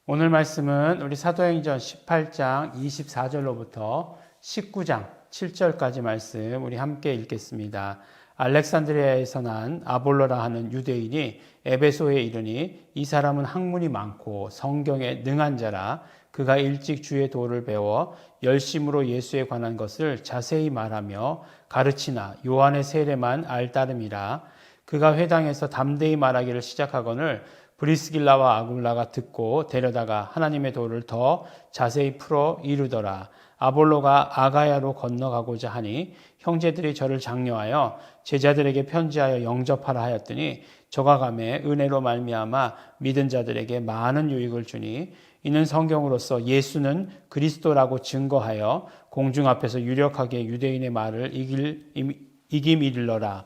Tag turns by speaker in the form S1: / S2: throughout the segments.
S1: 오늘 말씀은 우리 사도행전 18장 24절로부터 19장 7절까지 말씀 우리 함께 읽겠습니다. 알렉산드리아에서 난 아볼로라 하는 유대인이 에베소에 이르니 이 사람은 학문이 많고 성경에 능한 자라. 그가 일찍 주의 도를 배워 열심으로 예수에 관한 것을 자세히 말하며 가르치나 요한의 세례만 알 따름이라. 그가 회당에서 담대히 말하기를 시작하거늘 브리스길라와 아굴라가 듣고 데려다가 하나님의 도를 더 자세히 풀어 이루더라. 아볼로가 아가야로 건너가고자 하니 형제들이 저를 장려하여 제자들에게 편지하여 영접하라 하였더니 저가 가매 은혜로 말미암아 믿은 자들에게 많은 유익을 주니 이는 성경으로서 예수는 그리스도라고 증거하여 공중 앞에서 유력하게 유대인의 말을 이김이르러라.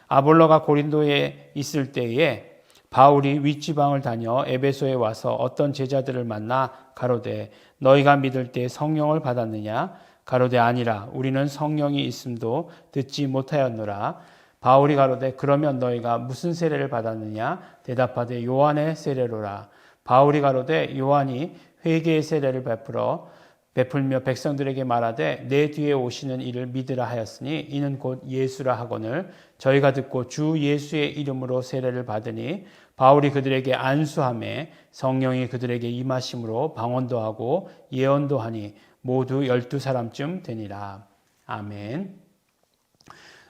S1: 아볼로가 고린도에 있을 때에 바울이 윗지방을 다녀 에베소에 와서 어떤 제자들을 만나 가로되 너희가 믿을 때 성령을 받았느냐? 가로되 아니라 우리는 성령이 있음도 듣지 못하였노라. 바울이 가로되 그러면 너희가 무슨 세례를 받았느냐? 대답하되 요한의 세례로라. 바울이 가로되 요한이 회개의 세례를 베풀며 백성들에게 말하되 내 뒤에 오시는 이를 믿으라 하였으니 이는 곧 예수라 하거늘 저희가 듣고 주 예수의 이름으로 세례를 받으니 바울이 그들에게 안수하매 성령이 그들에게 임하심으로 방언도 하고 예언도 하니 모두 12사람쯤 되니라. 아멘.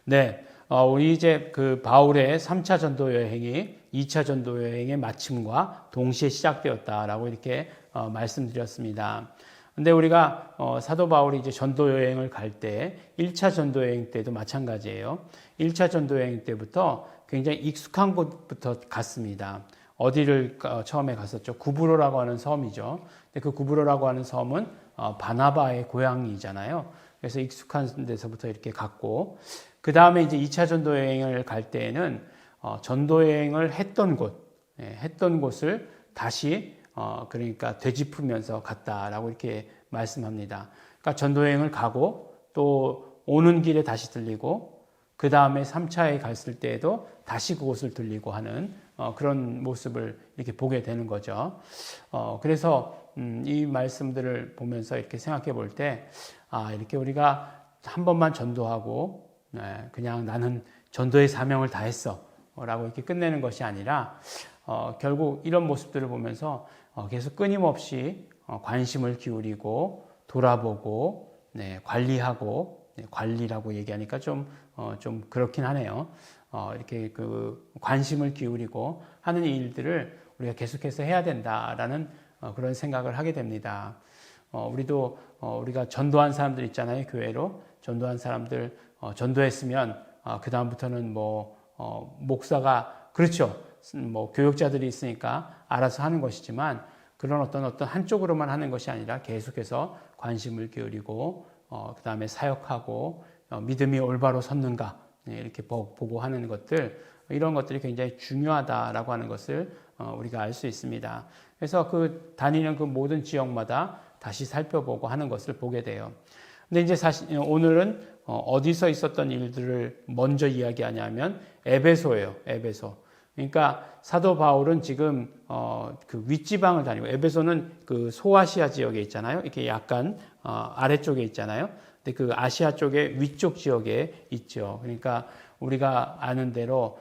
S1: 네, 우리 이제 그 바울의 3차 전도 여행이 2차 전도 여행의 마침과 동시에 시작되었다라고 이렇게 말씀드렸습니다. 근데 우리가 사도 바울이 이제 전도 여행을 갈 때 1차 전도 여행 때도 마찬가지예요. 1차 전도 여행 때부터 굉장히 익숙한 곳부터 갔습니다. 어디를 처음에 갔었죠? 구브로라고 하는 섬이죠. 근데 그 구브로라고 하는 섬은 바나바의 고향이잖아요. 그래서 익숙한 데서부터 이렇게 갔고, 그 다음에 이제 2차 전도 여행을 갈 때에는 전도 여행을 했던 곳을 다시 그러니까 되짚으면서 갔다라고 이렇게 말씀합니다. 그러니까 전도 여행을 가고 또 오는 길에 다시 들리고 그 다음에 3차에 갔을 때에도 다시 그곳을 들리고 하는 그런 모습을 이렇게 보게 되는 거죠. 그래서 이 말씀들을 보면서 이렇게 생각해 볼 때 이렇게 우리가 한 번만 전도하고 그냥 나는 전도의 사명을 다했어 라고 이렇게 끝내는 것이 아니라 결국 이런 모습들을 보면서 계속 끊임없이 관심을 기울이고 돌아보고 관리하고 관리라고 얘기하니까 좀 그렇긴 하네요. 이렇게 그 관심을 기울이고 하는 일들을 우리가 계속해서 해야 된다라는 그런 생각을 하게 됩니다. 우리도 우리가 전도한 사람들 있잖아요. 교회로 전도한 사람들 전도했으면 그 다음부터는 목사가 그렇죠. 교육자들이 있으니까 알아서 하는 것이지만 그런 어떤 한쪽으로만 하는 것이 아니라 계속해서 관심을 기울이고 그 다음에 사역하고 믿음이 올바로 섰는가 이렇게 보고 하는 것들, 이런 것들이 굉장히 중요하다라고 하는 것을 우리가 알 수 있습니다. 그래서 그 다니는 그 모든 지역마다 다시 살펴보고 하는 것을 보게 돼요. 근데 이제 사실 오늘은 어디서 있었던 일들을 먼저 이야기하냐면 에베소예요. 에베소. 그러니까 사도 바울은 지금 그 윗지방을 다니고, 에베소는 그 소아시아 지역에 있잖아요. 이렇게 약간 아래쪽에 있잖아요. 근데 그 아시아 쪽에 위쪽 지역에 있죠. 그러니까 우리가 아는 대로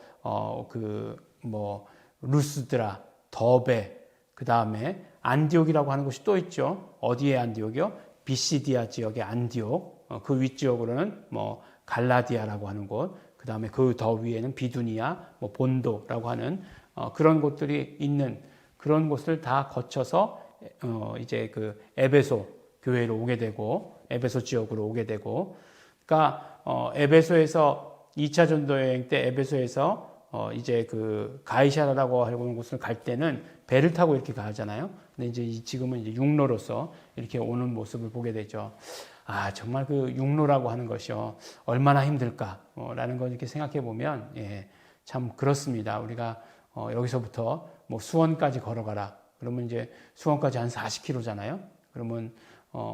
S1: 루스드라, 더베, 그 다음에 안디옥이라고 하는 곳이 또 있죠. 어디에 안디옥이요? 비시디아 지역의 안디옥. 그 윗지역으로는 갈라디아라고 하는 곳, 그 다음에 그 더 위에는 비두니아, 본도라고 하는 그런 곳들이 있는 그런 곳을 다 거쳐서 이제 그 에베소 교회로 오게 되고, 에베소 지역으로 오게 되고, 그러니까 에베소에서 2차 전도 여행 때 에베소에서 이제 그 가이사라라고 하는 곳을 갈 때는 배를 타고 이렇게 가잖아요. 근데 이제 지금은 이제 육로로서 이렇게 오는 모습을 보게 되죠. 정말 그 육로라고 하는 것이요, 얼마나 힘들까라는 걸 이렇게 생각해 보면, 참 그렇습니다. 우리가 여기서부터 수원까지 걸어가라. 그러면 이제 수원까지 한 40km잖아요. 그러면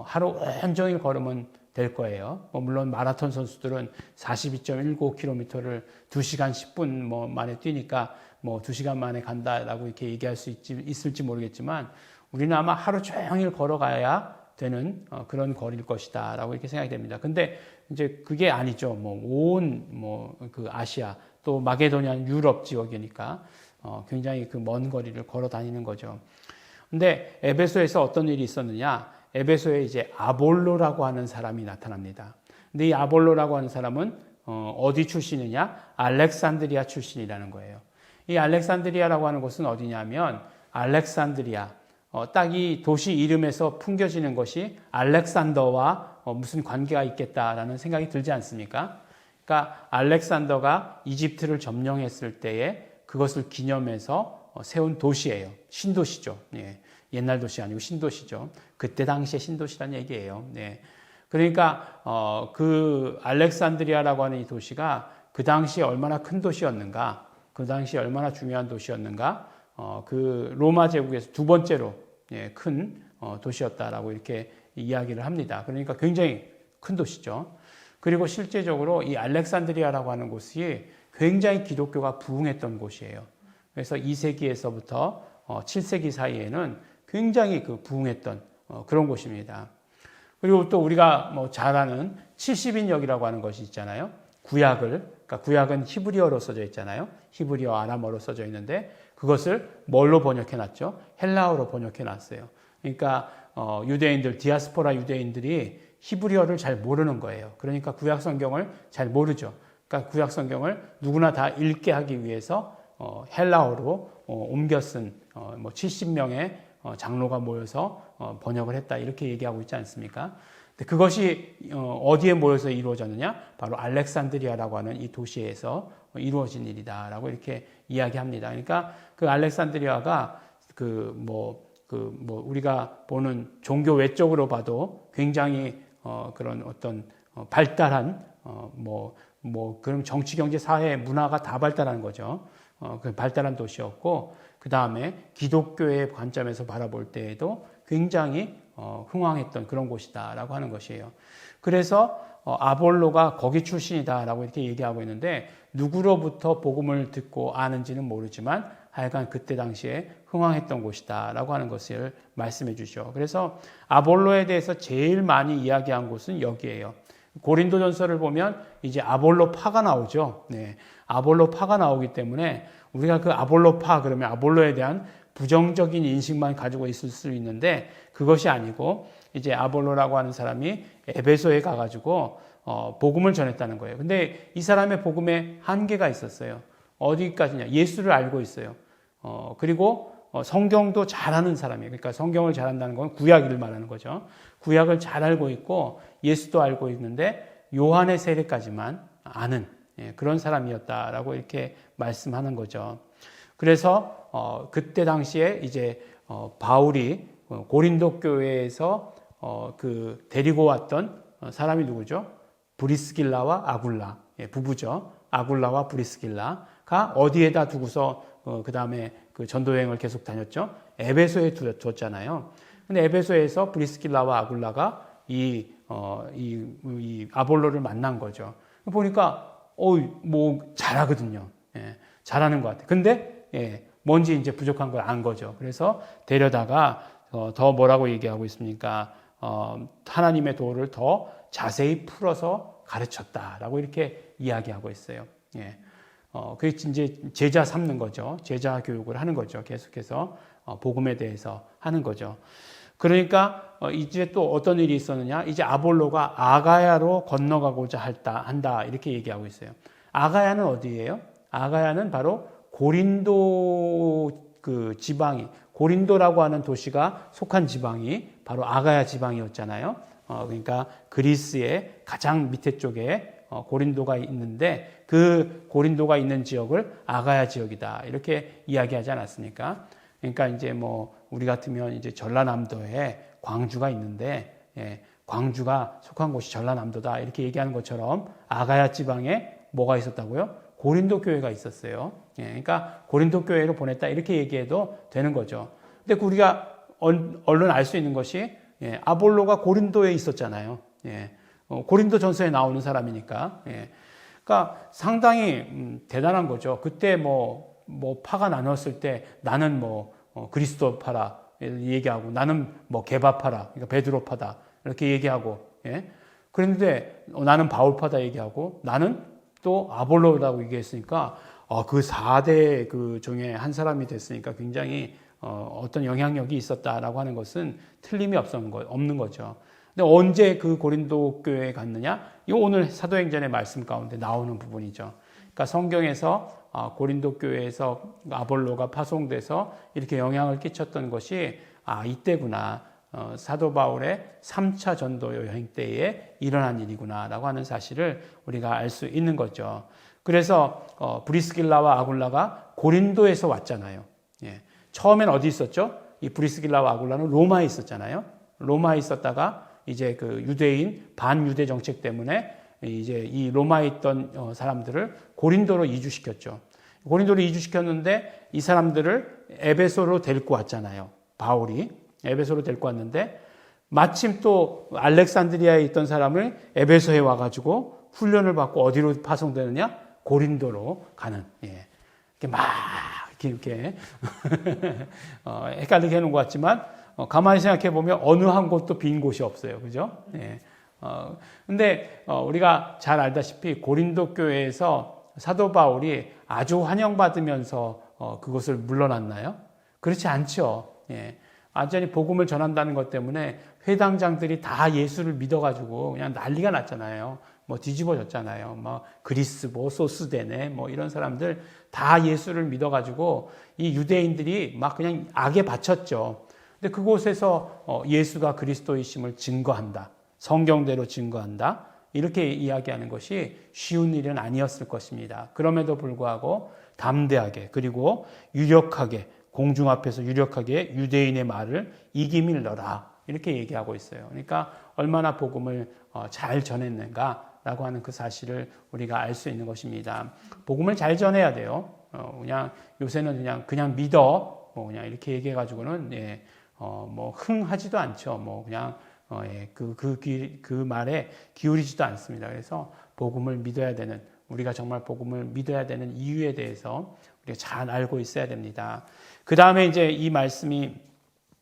S1: 하루 온종일 걸으면 될 거예요. 물론 마라톤 선수들은 42.195km를 2시간 10분 만에 뛰니까 2시간 만에 간다라고 이렇게 얘기할 수 있을지 모르겠지만 우리는 아마 하루 종일 걸어가야 되는 그런 거리일 것이다라고 이렇게 생각이 됩니다. 근데 이제 그게 아니죠. 그 아시아 또 마게도니아 유럽 지역이니까 굉장히 그 먼 거리를 걸어 다니는 거죠. 근데 에베소에서 어떤 일이 있었느냐? 에베소에 이제 아볼로라고 하는 사람이 나타납니다. 근데 이 아볼로라고 하는 사람은 어디 출신이냐? 알렉산드리아 출신이라는 거예요. 이 알렉산드리아라고 하는 곳은 어디냐면 알렉산드리아. 딱 이 도시 이름에서 풍겨지는 것이 알렉산더와 무슨 관계가 있겠다라는 생각이 들지 않습니까? 그러니까 알렉산더가 이집트를 점령했을 때에 그것을 기념해서 세운 도시예요. 신도시죠. 예. 옛날 도시 아니고 신도시죠. 그때 당시에 신도시란 얘기예요. 네. 그러니까 그 알렉산드리아라고 하는 이 도시가 그 당시에 얼마나 큰 도시였는가, 그 당시에 얼마나 중요한 도시였는가, 그 로마 제국에서 두 번째로 큰 도시였다라고 이렇게 이야기를 합니다. 그러니까 굉장히 큰 도시죠. 그리고 실제적으로 이 알렉산드리아라고 하는 곳이 굉장히 기독교가 부흥했던 곳이에요. 그래서 2세기에서부터 7세기 사이에는 굉장히 그 부흥했던 그런 곳입니다. 그리고 또 우리가 잘 아는 70인역이라고 하는 것이 있잖아요. 그러니까 구약은 히브리어로 써져 있잖아요. 히브리어, 아람어로 써져 있는데 그것을 뭘로 번역해 놨죠? 헬라어로 번역해 놨어요. 그러니까 유대인들, 디아스포라 유대인들이 히브리어를 잘 모르는 거예요. 그러니까 구약 성경을 잘 모르죠. 그러니까 구약 성경을 누구나 다 읽게 하기 위해서 헬라어로 옮겨 쓴 70명의 장로가 모여서 번역을 했다 이렇게 얘기하고 있지 않습니까? 근데 그것이 어디에 모여서 이루어졌느냐? 바로 알렉산드리아라고 하는 이 도시에서 이루어진 일이다라고 이렇게 이야기합니다. 그러니까 그 알렉산드리아가 우리가 보는 종교 외적으로 봐도 굉장히 그런 어떤 발달한 그럼 정치, 경제, 사회, 문화가 다 발달한 거죠. 그 발달한 도시였고 그 다음에 기독교의 관점에서 바라볼 때에도 굉장히 흥왕했던 그런 곳이다라고 하는 것이에요. 그래서 아볼로가 거기 출신이다라고 이렇게 얘기하고 있는데 누구로부터 복음을 듣고 아는지는 모르지만 하여간 그때 당시에 흥왕했던 곳이다라고 하는 것을 말씀해 주죠. 그래서 아볼로에 대해서 제일 많이 이야기한 곳은 여기예요. 고린도전서를 보면 이제 아볼로파가 나오죠. 네. 아볼로파가 나오기 때문에 우리가 그 아볼로파 그러면 아볼로에 대한 부정적인 인식만 가지고 있을 수 있는데 그것이 아니고 이제 아볼로라고 하는 사람이 에베소에 가가지고 복음을 전했다는 거예요. 근데 이 사람의 복음에 한계가 있었어요. 어디까지냐? 예수를 알고 있어요. 그리고 성경도 잘하는 사람이에요. 그러니까 성경을 잘한다는 건 구약을 말하는 거죠. 구약을 잘 알고 있고 예수도 알고 있는데 요한의 세례까지만 아는 그런 사람이었다라고 이렇게 말씀하는 거죠. 그래서 그때 당시에 이제 바울이 고린도 교회에서 그 데리고 왔던 사람이 누구죠? 브리스길라와 아굴라 부부죠. 아굴라와 브리스길라가 어디에다 두고서 그 다음에 그 전도여행을 계속 다녔죠. 에베소에 뒀잖아요. 근데 에베소에서 브리스길라와 아굴라가 이 아볼로를 만난 거죠. 보니까 잘하거든요. 잘하는 것 같아요. 근데 뭔지 이제 부족한 걸 안 거죠. 그래서 데려다가 더 뭐라고 얘기하고 있습니까? 하나님의 도를 더 자세히 풀어서 가르쳤다라고 이렇게 이야기하고 있어요. 그게 이제 제자 삼는 거죠. 제자 교육을 하는 거죠. 계속해서 복음에 대해서 하는 거죠. 그러니까 이제 또 어떤 일이 있었느냐? 이제 아볼로가 아가야로 건너가고자 한다 이렇게 얘기하고 있어요. 아가야는 어디예요? 아가야는 바로 고린도 그 지방이 고린도라고 하는 도시가 속한 지방이 바로 아가야 지방이었잖아요. 그러니까 그리스의 가장 밑에 쪽에 고린도가 있는데 그 고린도가 있는 지역을 아가야 지역이다 이렇게 이야기하지 않았습니까? 그러니까 이제 우리 같으면 이제 전라남도에 광주가 있는데 광주가 속한 곳이 전라남도다 이렇게 얘기하는 것처럼 아가야 지방에 뭐가 있었다고요? 고린도 교회가 있었어요. 그러니까 고린도 교회로 보냈다 이렇게 얘기해도 되는 거죠. 근데 우리가 얼른 알 수 있는 것이 아볼로가 고린도에 있었잖아요. 고린도 전서에 나오는 사람이니까. 예. 그러니까 상당히 대단한 거죠. 그때 뭐 파가 나눴을 때 나는 그리스도파라 얘기하고 나는 게바파라, 그러니까 베드로파다 이렇게 얘기하고, 예. 그런데 나는 바울파다 얘기하고 나는 또 아볼로라고 얘기했으니까 그 4대 그 중에 한 사람이 됐으니까 굉장히 어떤 영향력이 있었다라고 하는 것은 틀림이 없는 거죠. 근데 언제 그 고린도 교회에 갔느냐? 이 오늘 사도행전의 말씀 가운데 나오는 부분이죠. 그러니까 성경에서 고린도 교회에서 아볼로가 파송돼서 이렇게 영향을 끼쳤던 것이 이때구나. 사도 바울의 3차 전도 여행 때에 일어난 일이구나라고 하는 사실을 우리가 알 수 있는 거죠. 그래서 브리스길라와 아굴라가 고린도에서 왔잖아요. 예. 처음엔 어디 있었죠? 이 브리스길라와 아굴라는 로마에 있었잖아요. 로마에 있었다가 이제 그 유대인 반유대 정책 때문에 이제 이 로마에 있던 사람들을 고린도로 이주시켰죠. 고린도로 이주시켰는데 이 사람들을 에베소로 데리고 왔잖아요. 바울이 에베소로 데리고 왔는데 마침 또 알렉산드리아에 있던 사람을 에베소에 와가지고 훈련을 받고 어디로 파송되느냐? 고린도로 가는. 예. 이렇게 막 이렇게 헷갈리게 해놓은 것 같지만 가만히 생각해 보면 어느 한 곳도 빈 곳이 없어요. 그죠? 예. 근데 우리가 잘 알다시피 고린도 교회에서 사도 바울이 아주 환영받으면서 그것을 물러났나요? 그렇지 않죠. 예. 완전히 복음을 전한다는 것 때문에 회당장들이 다 예수를 믿어가지고 그냥 난리가 났잖아요. 뒤집어졌잖아요. 그리스, 소스데네, 이런 사람들 다 예수를 믿어가지고 이 유대인들이 막 그냥 악에 바쳤죠. 근데 그곳에서 예수가 그리스도이심을 증거한다. 성경대로 증거한다. 이렇게 이야기하는 것이 쉬운 일은 아니었을 것입니다. 그럼에도 불구하고 담대하게 그리고 유력하게 공중 앞에서 유력하게 유대인의 말을 이기밀러라 이렇게 얘기하고 있어요. 그러니까 얼마나 복음을 잘 전했는가라고 하는 그 사실을 우리가 알 수 있는 것입니다. 복음을 잘 전해야 돼요. 그냥 요새는 그냥 믿어 그냥 이렇게 얘기해가지고는 흥하지도 않죠. 그냥 그 말에 기울이지도 않습니다. 그래서 복음을 믿어야 되는 우리가 정말 복음을 믿어야 되는 이유에 대해서 우리가 잘 알고 있어야 됩니다. 그 다음에 이제 이 말씀이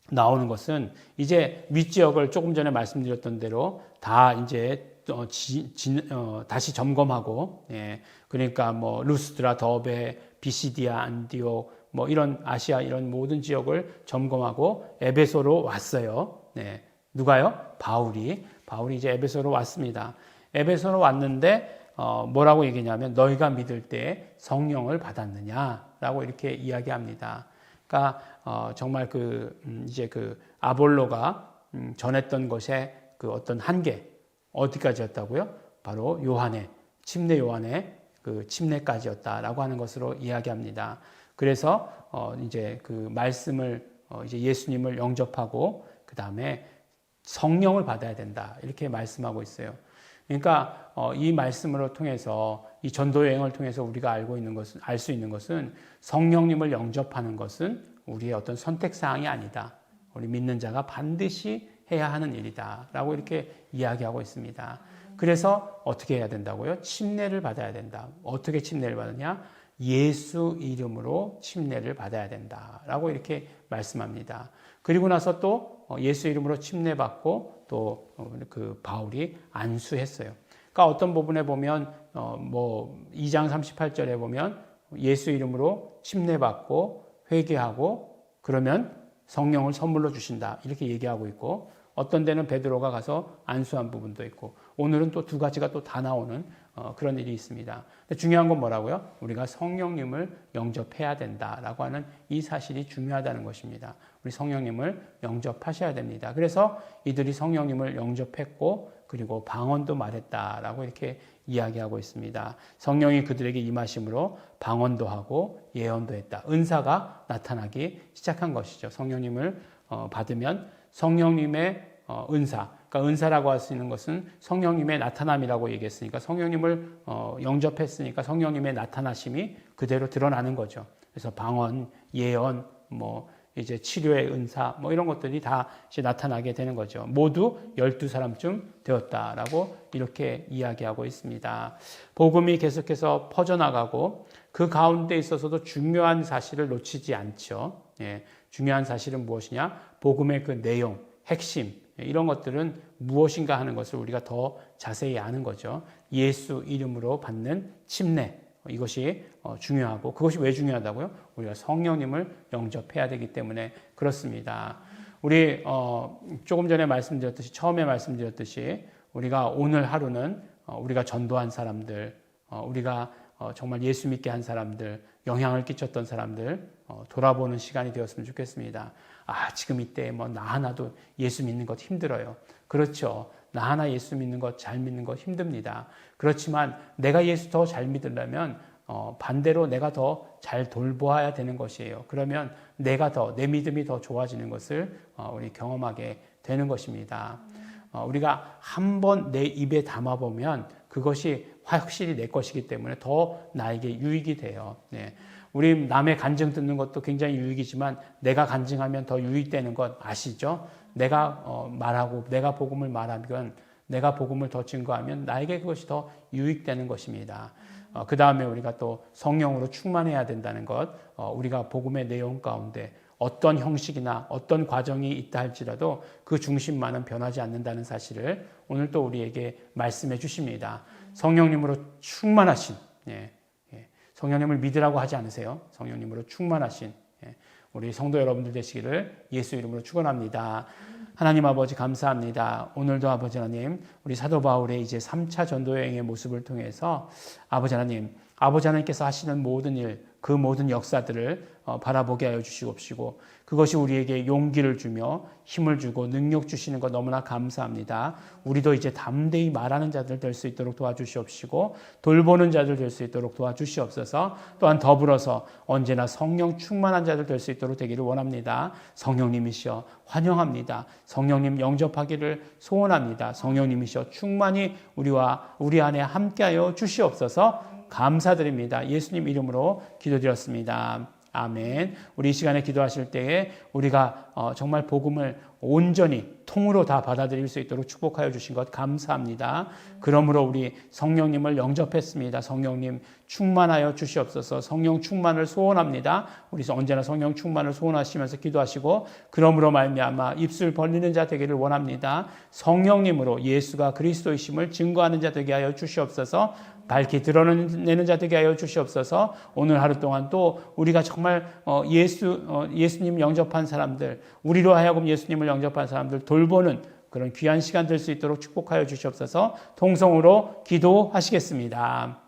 S1: 나오는 것은 이제 윗지역을 조금 전에 말씀드렸던 대로 다 이제 다시 점검하고, 예, 그러니까 루스드라, 더베, 비시디아, 안디옥, 이런 아시아 이런 모든 지역을 점검하고 에베소로 왔어요. 네. 누가요? 바울이 이제 에베소로 왔습니다. 에베소로 왔는데 뭐라고 얘기냐면 너희가 믿을 때 성령을 받았느냐라고 이렇게 이야기합니다. 그러니까 정말 이제 아볼로가 전했던 것의 그 어떤 한계 어디까지였다고요? 바로 침례 요한의 그 침례까지였다라고 하는 것으로 이야기합니다. 그래서 이제 그 말씀을 이제 예수님을 영접하고 그 다음에 성령을 받아야 된다 이렇게 말씀하고 있어요. 그러니까 이 말씀으로 통해서 이 전도 여행을 통해서 우리가 알 수 있는 것은 성령님을 영접하는 것은 우리의 어떤 선택 사항이 아니다. 우리 믿는 자가 반드시 해야 하는 일이다라고 이렇게 이야기하고 있습니다. 그래서 어떻게 해야 된다고요? 침례를 받아야 된다. 어떻게 침례를 받느냐? 예수 이름으로 침례를 받아야 된다라고 이렇게 말씀합니다. 그리고 나서 또 예수 이름으로 침례받고 또 그 바울이 안수했어요. 그러니까 어떤 부분에 보면 2장 38절에 보면 예수 이름으로 침례받고 회개하고 그러면 성령을 선물로 주신다 이렇게 얘기하고 있고 어떤 데는 베드로가 가서 안수한 부분도 있고 오늘은 또 두 가지가 또 다 나오는 그런 일이 있습니다. 근데 중요한 건 뭐라고요? 우리가 성령님을 영접해야 된다라고 하는 이 사실이 중요하다는 것입니다. 우리 성령님을 영접하셔야 됩니다. 그래서 이들이 성령님을 영접했고 그리고 방언도 말했다라고 이렇게 이야기하고 있습니다. 성령이 그들에게 임하심으로 방언도 하고 예언도 했다. 은사가 나타나기 시작한 것이죠. 성령님을 받으면 성령님의 은사, 그러니까 은사라고 할 수 있는 것은 성령님의 나타남이라고 얘기했으니까 성령님을 영접했으니까 성령님의 나타나심이 그대로 드러나는 거죠. 그래서 방언, 예언, 이제 치료의 은사 뭐 이런 것들이 다 이제 나타나게 되는 거죠. 모두 12사람쯤 되었다라고 이렇게 이야기하고 있습니다. 복음이 계속해서 퍼져나가고 그 가운데 있어서도 중요한 사실을 놓치지 않죠. 예, 중요한 사실은 무엇이냐? 복음의 그 내용, 핵심 이런 것들은 무엇인가 하는 것을 우리가 더 자세히 아는 거죠. 예수 이름으로 받는 침례 이것이 중요하고 그것이 왜 중요하다고요? 우리가 성령님을 영접해야 되기 때문에 그렇습니다. 우리 조금 전에 말씀드렸듯이 처음에 말씀드렸듯이 우리가 오늘 하루는 우리가 전도한 사람들, 우리가 정말 예수 믿게 한 사람들, 영향을 끼쳤던 사람들 돌아보는 시간이 되었으면 좋겠습니다. 지금 이때 뭐 나 하나도 예수 믿는 것 힘들어요. 그렇죠. 나 하나 예수 믿는 것, 잘 믿는 것 힘듭니다. 그렇지만 내가 예수 더 잘 믿으려면 반대로 내가 더 잘 돌보아야 되는 것이에요. 그러면 내가 내 믿음이 더 좋아지는 것을 우리 경험하게 되는 것입니다. 우리가 한번 내 입에 담아보면 그것이 확실히 내 것이기 때문에 더 나에게 유익이 돼요. 네. 우리 남의 간증 듣는 것도 굉장히 유익이지만 내가 간증하면 더 유익되는 것 아시죠? 내가 말하고 내가 복음을 말하면 내가 복음을 더 증거하면 나에게 그것이 더 유익되는 것입니다. 그 다음에 우리가 또 성령으로 충만해야 된다는 것, 우리가 복음의 내용 가운데 어떤 형식이나 어떤 과정이 있다 할지라도 그 중심만은 변하지 않는다는 사실을 오늘 또 우리에게 말씀해 주십니다. 성령님으로 충만하신, 성령님을 믿으라고 하지 않으세요. 성령님으로 충만하신 우리 성도 여러분들 되시기를 예수 이름으로 축원합니다. 하나님 아버지 감사합니다. 오늘도 아버지 하나님 우리 사도 바울의 이제 3차 전도 여행의 모습을 통해서 아버지 하나님께서 하시는 모든 일, 그 모든 역사들을 바라보게 하여 주시옵시고 그것이 우리에게 용기를 주며 힘을 주고 능력 주시는 것 너무나 감사합니다. 우리도 이제 담대히 말하는 자들 될 수 있도록 도와주시옵시고 돌보는 자들 될 수 있도록 도와주시옵소서. 또한 더불어서 언제나 성령 충만한 자들 될 수 있도록 되기를 원합니다. 성령님이시여 환영합니다. 성령님 영접하기를 소원합니다. 성령님이시여 충만히 우리 안에 함께하여 주시옵소서. 감사드립니다. 예수님 이름으로 기도드렸습니다. 아멘. 우리 이 시간에 기도하실 때에 우리가 정말 복음을 온전히 통으로 다 받아들일 수 있도록 축복하여 주신 것 감사합니다. 그러므로 우리 성령님을 영접했습니다. 성령님 충만하여 주시옵소서. 성령 충만을 소원합니다. 우리 언제나 성령 충만을 소원하시면서 기도하시고 그러므로 말미암아 입술 벌리는 자 되기를 원합니다. 성령님으로 예수가 그리스도이심을 증거하는 자 되게 하여 주시옵소서. 밝히 드러내는 자 되게 하여 주시옵소서. 오늘 하루 동안 또 우리가 정말 예수님 영접한 사람들, 우리로 하여금 예수님을 영접한 사람들 돌보는 그런 귀한 시간 될 수 있도록 축복하여 주시옵소서. 통성으로 기도하시겠습니다.